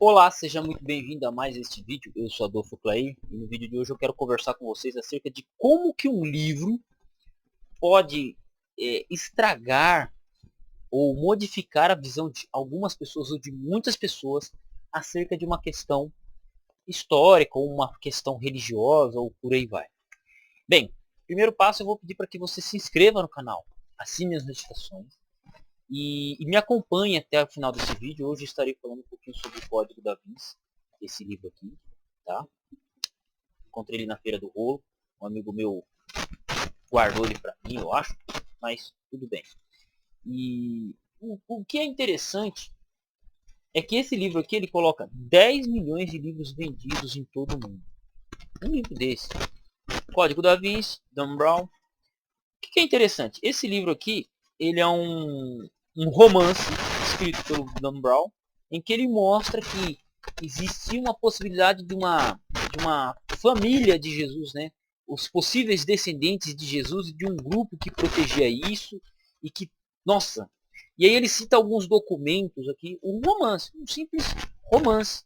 Olá, seja muito bem-vindo a mais este vídeo. Eu sou Adolfo Clay e no vídeo de hoje eu quero conversar com vocês acerca de como que um livro pode estragar ou modificar a visão de algumas pessoas ou de muitas pessoas acerca de uma questão histórica ou uma questão religiosa ou por aí vai. Bem, primeiro passo eu vou pedir para que você se inscreva no canal, assine as notificações e me acompanhe até o final desse vídeo. Hoje eu estarei falando um pouquinho sobre o Código da Vinci, esse livro aqui, tá? Encontrei ele na Feira do Rolo, um amigo meu guardou ele para mim, eu acho, mas tudo bem. E o que é interessante é que esse livro aqui ele coloca 10 milhões de livros vendidos em todo o mundo. Um livro desse, Código da Vinci, Dan Brown. O que é interessante? Esse livro aqui, ele é um romance escrito pelo Dan Brown, em que ele mostra que existia uma possibilidade de uma família de Jesus, né? Os possíveis descendentes de Jesus e de um grupo que protegia isso e que, nossa, e aí ele cita alguns documentos aqui, um romance, um simples romance.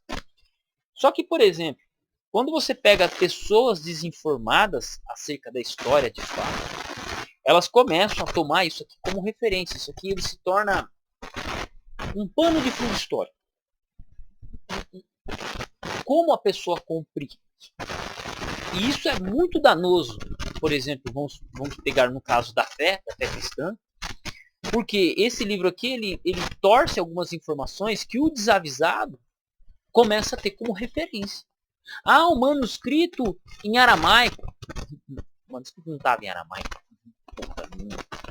Só que, por exemplo, quando você pega pessoas desinformadas acerca da história de fato, elas começam a tomar isso aqui como referência. Isso aqui ele se torna um pano de fundo histórico. Como a pessoa compreende. E isso é muito danoso. Por exemplo, vamos pegar no caso da fé cristã, porque esse livro aqui ele torce algumas informações que o desavisado começa a ter como referência. Ah, um manuscrito em aramaico. O manuscrito não estava em aramaico.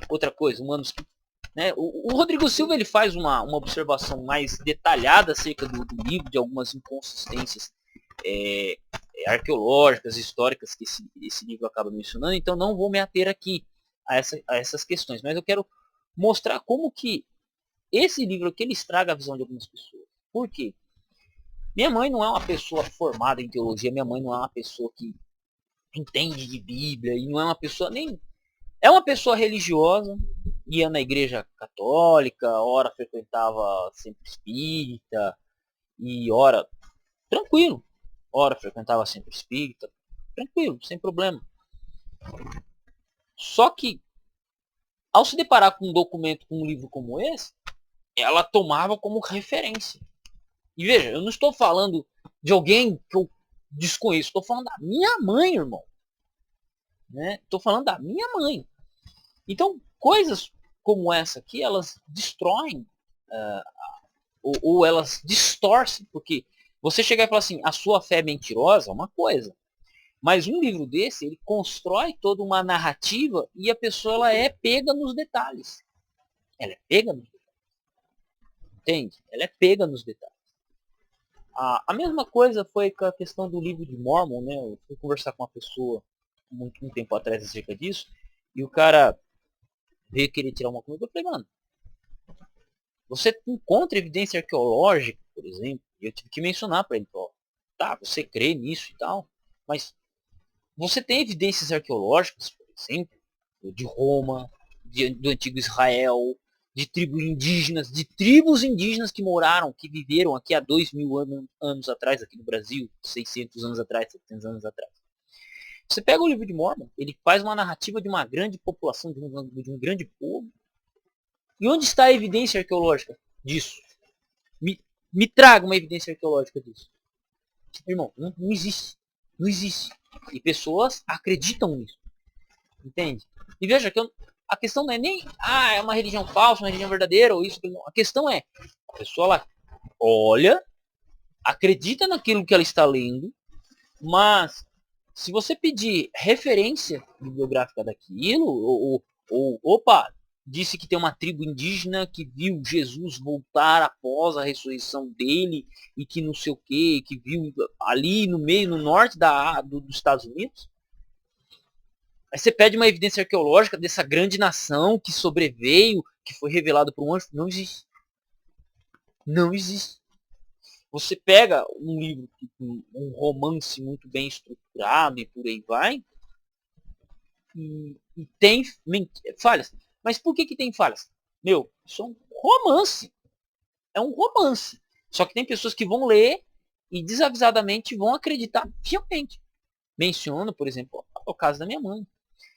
Outra coisa, um manuscrito. Né? O Rodrigo Silva ele faz uma observação mais detalhada acerca do livro, de algumas inconsistências arqueológicas, históricas que esse livro acaba mencionando, então não vou me ater aqui a essas questões, mas eu quero mostrar como que esse livro aqui ele estraga a visão de algumas pessoas. Por quê? Minha mãe não é uma pessoa formada em teologia, minha mãe não é uma pessoa que entende de Bíblia, e não é uma pessoa nem... É uma pessoa religiosa, ia na igreja católica, ora frequentava sempre espírita, e ora, tranquilo, ora frequentava sempre espírita, tranquilo, sem problema. Só que, ao se deparar com um documento, com um livro como esse, ela tomava como referência. E veja, eu não estou falando de alguém que eu desconheço, estou falando da minha mãe, irmão. Né? Estou falando da minha mãe. Então, coisas como essa aqui, elas destroem, ou elas distorcem, porque você chegar e falar assim, a sua fé é mentirosa, é uma coisa. Mas um livro desse, ele constrói toda uma narrativa e a pessoa ela é pega nos detalhes. Ela é pega nos detalhes. Entende? Ela é pega nos detalhes. A mesma coisa foi com a questão do livro de Mormon, né? Eu fui conversar com uma pessoa um tempo atrás acerca disso, e o cara veio querer tirar uma coisa. Eu falei, mano, você encontra evidência arqueológica, por exemplo, e eu tive que mencionar para ele, ó, tá, você crê nisso e tal, mas você tem evidências arqueológicas, por exemplo, de Roma, do antigo Israel, de tribos indígenas que moraram, que viveram aqui há 2000 anos atrás, aqui no Brasil, 600 anos atrás, 700 anos atrás. Você pega o livro de Mormon, ele faz uma narrativa de uma grande população, de um grande povo. E onde está a evidência arqueológica disso? Me traga uma evidência arqueológica disso. Irmão, não existe. Não existe. E pessoas acreditam nisso. Entende? E veja que a questão não é nem, é uma religião falsa, uma religião verdadeira, ou isso. A questão é, a pessoa ela olha, acredita naquilo que ela está lendo, mas se você pedir referência bibliográfica daquilo, opa, disse que tem uma tribo indígena que viu Jesus voltar após a ressurreição dele, e que não sei o que viu ali no meio, no norte dos Estados Unidos. Aí você pede uma evidência arqueológica dessa grande nação que sobreveio, que foi revelado por um anjo. Não existe. Não existe. Você pega um livro, um romance muito bem estruturado e por aí vai, e tem falhas. Mas por que tem falhas? Meu, isso é um romance. É um romance. Só que tem pessoas que vão ler e desavisadamente vão acreditar fielmente. Menciono, por exemplo, o caso da minha mãe.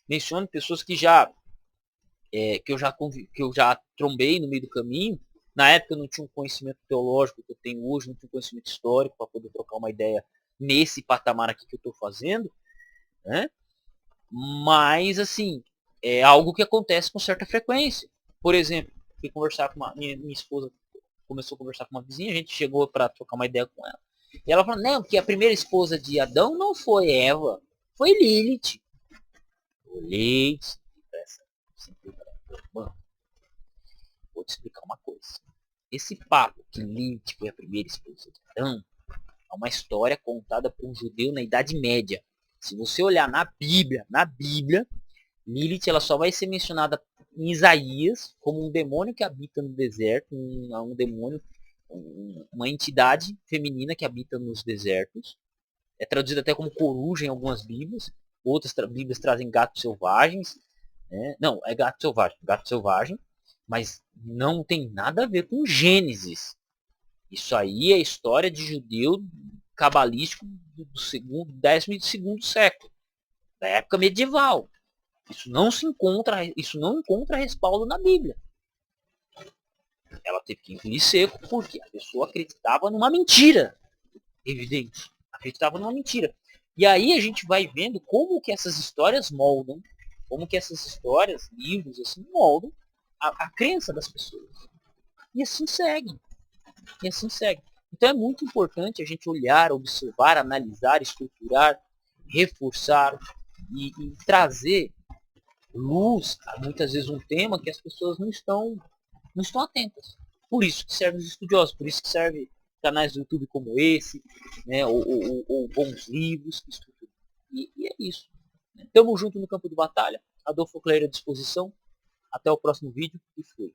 Menciono pessoas que eu já trombei no meio do caminho. Na época eu não tinha um conhecimento teológico que eu tenho hoje, não tinha um conhecimento histórico para poder trocar uma ideia nesse patamar aqui que eu estou fazendo, né? Mas, assim, é algo que acontece com certa frequência. Por exemplo, fui conversar com minha esposa, começou a conversar com uma vizinha, a gente chegou para trocar uma ideia com ela. E ela falou, não, porque a primeira esposa de Adão não foi Eva, foi Lilith. Olhei, mano, vou te explicar uma coisa. Esse papo que Lilith foi a primeira esposa de Adão é uma história contada por um judeu na Idade Média. Se você olhar na Bíblia, Lilith ela só vai ser mencionada em Isaías como um demônio que habita no deserto, um demônio, uma entidade feminina que habita nos desertos. É traduzido até como coruja em algumas Bíblias. Outras Bíblias trazem gatos selvagens. Né? Não, é gato selvagem. Mas não tem nada a ver com Gênesis. Isso aí é história de judeu cabalístico do segundo, 12º século, da época medieval. Isso não encontra respaldo na Bíblia. Ela teve que engolir seco porque a pessoa acreditava numa mentira. Evidente. Acreditava numa mentira. E aí a gente vai vendo como que essas histórias moldam, como que essas histórias, livros, assim, moldam a crença das pessoas. E assim segue. E assim segue. Então é muito importante a gente olhar, observar, analisar, estruturar, reforçar e trazer luz a muitas vezes um tema que as pessoas não estão atentas. Por isso que servem os estudiosos, por isso que serve canais do YouTube como esse, né, ou bons livros. E é isso. Tamo junto no campo de batalha. Adolfo Cleiro à disposição. Até o próximo vídeo e fui.